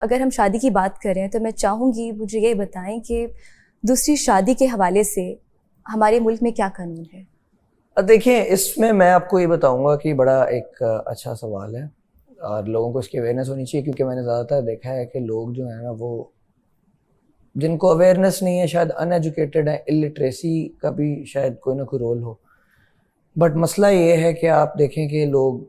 अगर हम शादी की बात करें तो मैं चाहूँगी मुझे ये बताएं कि दूसरी शादी के हवाले से हमारे मुल्क में क्या कानून है। देखिए, इसमें मैं आपको ये बताऊंगा कि बड़ा एक अच्छा सवाल है और लोगों को इसकी अवेयरनेस होनी चाहिए, क्योंकि मैंने ज़्यादातर देखा है कि लोग जो है ना, वो जिनको अवेयरनेस नहीं है, शायद अनएजुकेटेड है, इलिटरेसी का भी शायद कोई ना कोई रोल हो। बट मसला ये है कि आप देखें कि लोग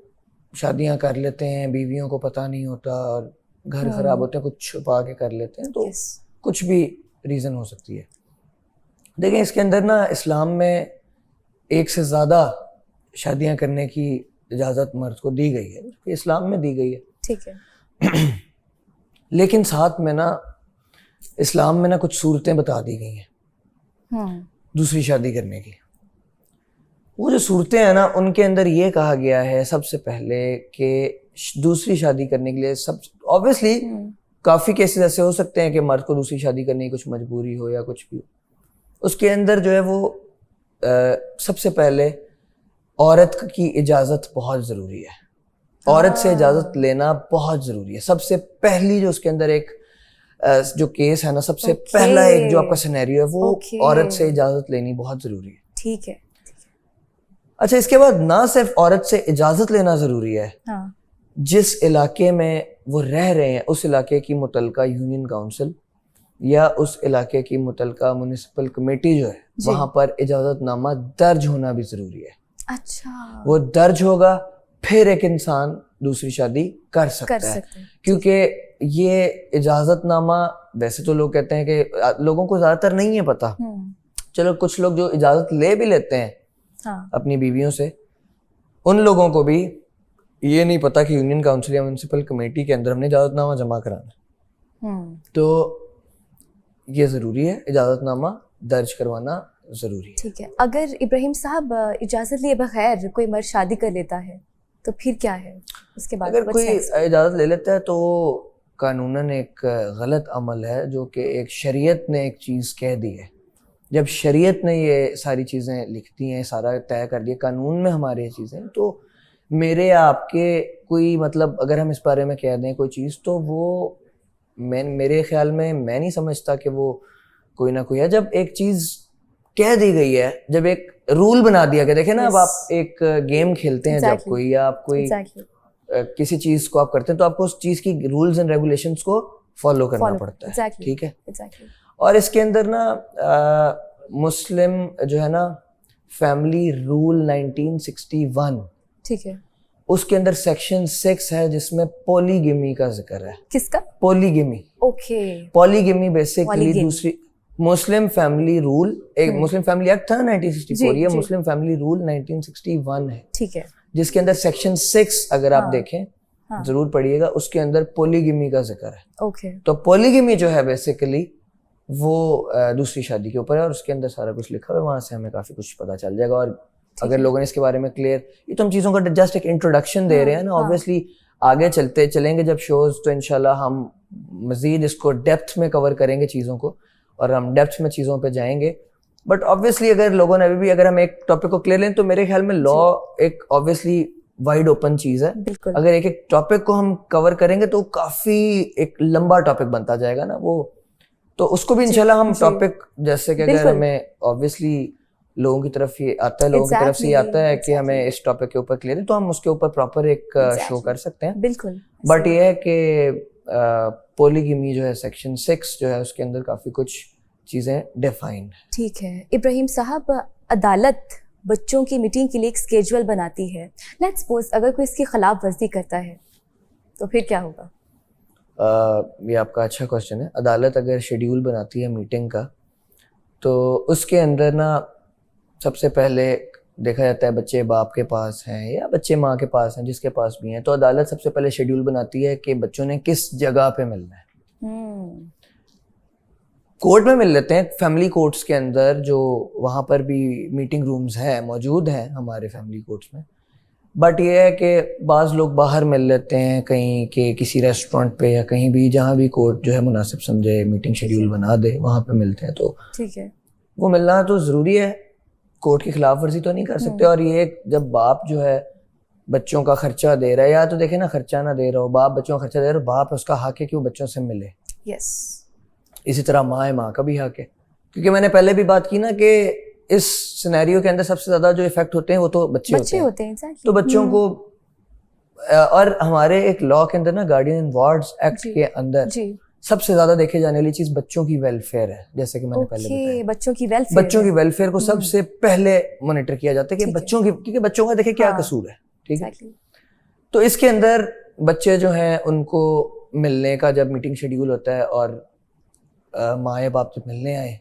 शादियां कर लेते हैं, बीवियों को पता नहीं होता और घर ख़राब होते हैं, कुछ छुपा के कर लेते हैं, तो कुछ भी रीज़न हो सकती है। देखें, इसके अंदर ना इस्लाम में एक से ज़्यादा शादियां करने की इजाज़त मर्द को दी गई है, इस्लाम में दी गई है, ठीक है। लेकिन साथ में ना इस्लाम में ना कुछ सूरतें बता दी गई हैं दूसरी शादी करने की। वो जो सूरतें हैं ना, उनके अंदर ये कहा गया है सबसे पहले कि दूसरी शादी करने के लिए सब ऑब्वियसली काफ़ी केसेस ऐसे हो सकते हैं कि मर्द को दूसरी शादी करने की कुछ मजबूरी हो या कुछ भी हो। उसके अंदर जो है वो सबसे पहले औरत की इजाज़त बहुत ज़रूरी है। औरत से इजाज़त लेना बहुत ज़रूरी है। सबसे पहली जो उसके अंदर एक जो केस है ना, सबसे पहला एक जो आपका सिनेरियो है, वो औरत से इजाज़त लेनी बहुत ज़रूरी है। ठीक है। अच्छा, इसके बाद ना सिर्फ औरत से इजाज़त लेना ज़रूरी है, जिस इलाके में वो रह रहे हैं उस इलाके की मुतलका यूनियन काउंसिल या उस इलाके की मुतलका म्युनिसिपल कमेटी जो है, वहाँ पर इजाज़तनामा दर्ज होना भी ज़रूरी है। अच्छा, वो दर्ज होगा फिर एक इंसान दूसरी शादी कर सकता है। क्योंकि ये इजाज़तनामा, वैसे तो लोग कहते हैं कि लोगों को ज़्यादातर नहीं है पता, चलो कुछ लोग जो इजाज़त ले भी लेते हैं अपनी बीवियों से, उन लोगों को भी ये नहीं पता कि यूनियन काउंसिल या म्युनिसिपल कमेटी के अंदर हमने इजाज़तनामा जमा कराना है। तो ये ज़रूरी है, इजाज़तनामा दर्ज करवाना ज़रूरी है। ठीक है। अगर इब्राहिम साहब इजाज़त लिए बगैर कोई मर्द शादी कर लेता है तो फिर क्या है उसके बाद? अगर कोई इजाज़त ले लेता है तो कानूनन एक गलत अमल है, जो कि एक शरीयत ने एक चीज़ कह दी है। जब शरीयत ने ये सारी चीज़ें लिख दी हैं, सारा तय कर दिया कानून में हमारे ये चीज़ें, तो मेरे आपके कोई मतलब अगर हम इस बारे में कह दें कोई चीज़, तो वो मेरे ख्याल में मैं नहीं समझता कि वो कोई ना कोई है। जब एक चीज़ कह दी गई है, जब एक रूल बना दिया गया, देखे ना, अब आप एक गेम खेलते हैं जब कोई, या आप कोई किसी चीज़ को आप करते हैं, तो आपको उस चीज़ की रूल्स एंड रेगुलेशंस को फॉलो करना पड़ता है। ठीक है। और इसके अंदर ना मुस्लिम जो है ना फैमिली रूल 1961, ठीक है, उसके अंदर सेक्शन 6 है जिसमें पॉलीगेमी का जिक्र है। किसका? पॉलीगेमी। ओके। पॉलीगेमी बेसिकली दूसरी मुस्लिम फैमिली रूल, एक मुस्लिम फैमिली एक्ट था 1964, ये मुस्लिम फैमिली रूल 1961 है। ठीक है। जिसके अंदर सेक्शन 6 अगर आप देखें, जरूर पढ़िएगा, उसके अंदर पॉलीगेमी का जिक्र है। ओके। तो पॉलीगेमी जो है बेसिकली वो दूसरी शादी के ऊपर है और उसके अंदर सारा कुछ लिखा हुआ है, वहाँ से हमें काफ़ी कुछ पता चल जाएगा। और अगर लोगों ने इसके बारे में क्लियर, ये तो हम चीज़ों का जस्ट एक इंट्रोडक्शन दे रहे हैं ना, ऑब्वियसली आगे चलते चलेंगे जब शोज, तो इंशाल्लाह हम मज़ीद इसको डेप्थ में कवर करेंगे चीज़ों को, और हम डेप्थ में चीज़ों पे जाएंगे। बट ऑब्वियसली अगर लोगों ने अभी भी, अगर हम एक टॉपिक को क्लियर लें, तो मेरे ख्याल में लॉ एक ऑब्वियसली वाइड ओपन चीज़ है। अगर एक एक टॉपिक को हम कवर करेंगे तो काफ़ी एक लंबा टॉपिक बनता जाएगा ना वो, तो उसको भी इंशाल्लाह हम टॉपिक, जैसे कि अगर हमें ऑब्वियसली लोगों की तरफ ये आता है, लोगों की तरफ से ये आता है कि हमें इस टॉपिक के ऊपर क्लियर है, तो हम उसके ऊपर प्रॉपर एक शो कर सकते हैं। बिल्कुल। बट ये है कि पॉलीगेमी जो है सेक्शन 6 जो है, उसके अंदर काफ़ी कुछ चीज़ें डिफाइन है। ठीक है। इब्राहिम साहब, अदालत बच्चों की मीटिंग के लिए एक स्केड्यूल बनाती है। लेट्स सपोज अगर कोई इसकी खिलाफ वर्जी करता है तो फिर क्या होगा? ये आपका अच्छा क्वेश्चन है। अदालत अगर शेड्यूल बनाती है मीटिंग का, तो उसके अंदर ना सबसे पहले देखा जाता है बच्चे बाप के पास हैं या बच्चे माँ के पास हैं, जिसके पास भी हैं, तो अदालत सबसे पहले शेड्यूल बनाती है कि बच्चों ने किस जगह पे मिलना है। कोर्ट में मिल लेते हैं, फैमिली कोर्ट्स के अंदर, जो वहाँ पर भी मीटिंग रूम्स हैं, मौजूद हैं हमारे फैमिली कोर्ट्स में। बट ये है कि बाज़ लोग बाहर मिल लेते हैं, कहीं के किसी रेस्टोरेंट पे या कहीं भी, जहाँ भी कोर्ट जो है मुनासिब समझे, मीटिंग शेड्यूल बना दे, वहाँ पे मिलते हैं। तो ठीक है, वो मिलना तो ज़रूरी है, कोर्ट की खिलाफ वर्जी तो नहीं कर सकते। और ये जब बाप जो है बच्चों का खर्चा दे रहा है, या तो देखे ना खर्चा ना दे रहा हो, बाप बच्चों का खर्चा दे रहा हो, बाप उसका हक है कि वो बच्चों से मिले। यस। इसी तरह माँ है, माँ का भी हक है। क्योंकि मैंने पहले भी बात की ना कि इस सिनेरियो के अंदर सबसे ज्यादा जो इफेक्ट होते हैं वो तो बच्चे होते हैं। exactly. तो बच्चों को और हमारे एक लॉ के अंदर ना गार्डियन एंड वार्ड्स एक्ट के अंदर सबसे ज्यादा देखे जाने वाली चीज बच्चों की वेलफेयर है। जैसे कि मैंने पहले बताया, बच्चों की वेलफेयर को सबसे पहले मॉनिटर किया जाता है कि बच्चों की, क्योंकि बच्चों का देखे क्या कसूर है, ठीक है। तो इसके अंदर बच्चे जो हैं उनको मिलने का जब मीटिंग शेड्यूल होता है और माँ या बाप जब मिलने आए,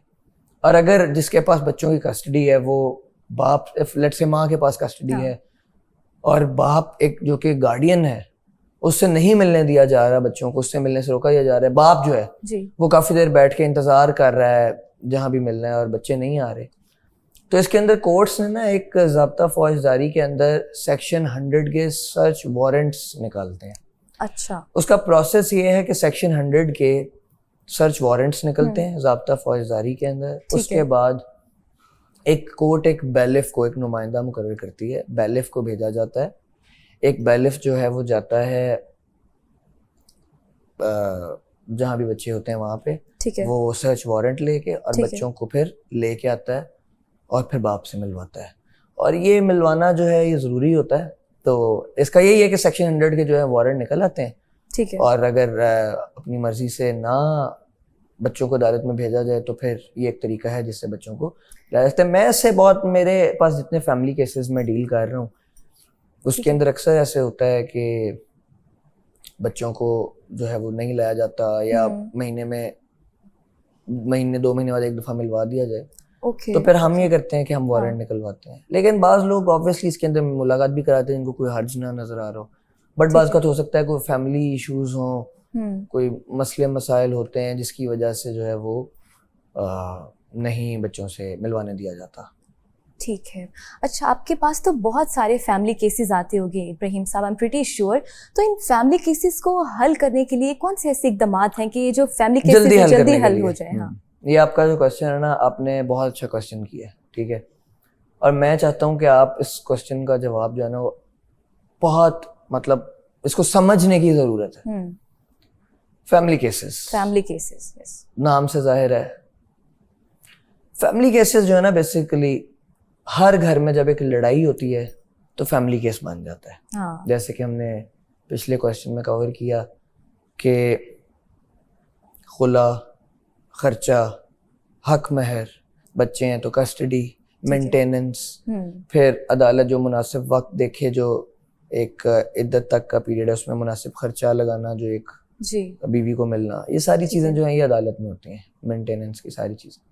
और अगर जिसके पास बच्चों की कस्टडी है वो बाप, लेट्स से माँ के पास कस्टडी है और बाप एक जो कि गार्डियन है उससे नहीं मिलने दिया जा रहा बच्चों को, उससे मिलने से रोका जा रहा है, बाप जो है वो काफी देर बैठ के इंतजार कर रहा है जहां भी मिलना है और बच्चे नहीं आ रहे, तो इसके अंदर कोर्ट्स ने ना एक ज़ाब्ता फौजदारी के अंदर सेक्शन 100 के सर्च वारंट्स निकालते हैं। अच्छा। उसका प्रोसेस ये है कि सेक्शन 100 के सर्च वारंट्स निकलते हैं ज़ाब्ता फौजदारी के अंदर। उसके बाद एक कोर्ट एक बैलिफ को एक नुमाइंदा मुकर्रर करती है, बैलिफ को भेजा जाता है। एक बैलिफ जो है वो जाता है जहाँ भी बच्चे होते हैं वहाँ पे, वो सर्च वारंट लेके और बच्चों को फिर लेके आता है और फिर बाप से मिलवाता है। और ये मिलवाना जो है ये ज़रूरी होता है। तो इसका यही है कि सेक्शन 100 के जो है वारंट निकल आते हैं, ठीक है। और अगर अपनी मर्जी से ना बच्चों को अदालत में भेजा जाए तो फिर ये एक तरीका है जिससे बच्चों को लाया जाता है। मैं इससे बहुत, मेरे पास जितने फैमिली केसेस में डील कर रहा हूँ उसके अंदर अक्सर ऐसे होता है कि बच्चों को जो है वो नहीं लाया जाता, या महीने 2 महीने बाद एक दफ़ा मिलवा दिया जाए। तो फिर हम ये करते हैं कि हम वारंट निकलवाते हैं। लेकिन बाज़ लोग ऑब्वियसली इसके अंदर मुलाकात भी कराते हैं जिनको कोई हर्ज ना नजर आ रहा हो, बट बाज़ का हो सकता है कोई फैमिली इश्यूज हों, कोई मसले मसाइल होते हैं जिसकी वजह से जो है वो नहीं बच्चों से मिलवाने दिया जाता। ठीक है। अच्छा, आपके पास तो बहुत सारे फैमिली केसेस आते होंगे इब्राहिम साहब, आई एम प्रीटी श्योर। तो इन फैमिली केसेस को हल करने के लिए कौन से ऐसे इकदाम हैं कि ये जो फैमिली केसेस जल्दी हल हो जाए? हाँ, ये आपका जो क्वेश्चन है ना, आपने बहुत अच्छा क्वेश्चन किया है, ठीक है। और मैं चाहता हूँ कि आप इस क्वेश्चन का जवाब जो है ना बहुत, मतलब इसको समझने की जरूरत है। फैमिली केसेस नाम से जाहिर है, फैमिली केसेस जो है ना बेसिकली हर घर में जब एक लड़ाई होती है तो फैमिली केस बन जाता है। हाँ। जैसे कि हमने पिछले क्वेश्चन में कवर किया कि खुला, खर्चा, हक महर, बच्चे हैं तो कस्टडी, मेंटेनेंस, फिर अदालत जो मुनासिब वक्त देखे, जो एक इद्दत तक का पीरियड है उसमें मुनासिब खर्चा लगाना, जो एक बीवी को मिलना, ये सारी चीज़ें जो हैं ये अदालत में होती हैं। मेंटेनेंस की सारी चीज़ें,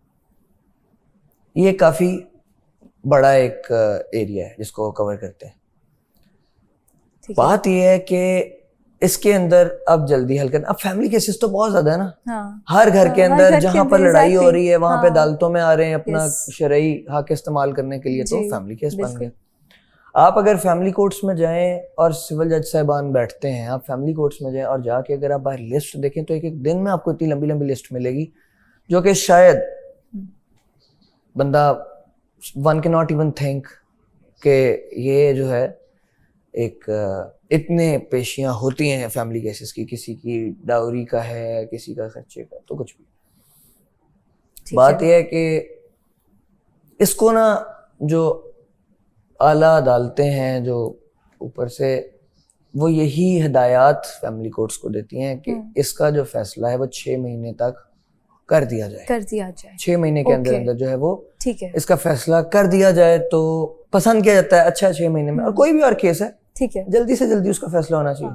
ये काफ़ी बड़ा एक एरिया है जिसको कवर करते हैं। बात यह है कि इसके अंदर अब जल्दी हल करना, अब फैमिली केसेस तो बहुत ज्यादा है ना। हाँ। हर घर के अंदर जहां पर लड़ाई हो रही है वहां पे अदालतों में आ रहे हैं अपना शरई हक इस्तेमाल करने के लिए, तो फैमिली केस बन गया। आप अगर फैमिली कोर्ट्स में जाएं और सिविल जज साहबान बैठते हैं, आप फैमिली कोर्ट्स में जाएं और जाके अगर आप बाहर लिस्ट देखें तो एक दिन में आपको इतनी लंबी लंबी लिस्ट मिलेगी जो कि शायद बंदा one cannot even think कि ये जो है एक इतने पेशियां होती हैं फैमिली केसेस की, किसी की डाउरी का है, किसी का खर्चे का, तो कुछ भी। बात यह है कि इसको ना जो आला अदालतें हैं जो ऊपर से, वो यही हिदायत फैमिली कोर्ट्स को देती हैं कि इसका जो फैसला है वो 6 महीने तक कर दिया जाए। 6 महीने के अंदर अंदर जो है वो ठीक है इसका फैसला कर दिया जाए तो पसंद किया जाता है। अच्छा, 6 महीने में, और कोई भी और केस है, ठीक है, जल्दी से जल्दी उसका फैसला होना चाहिए।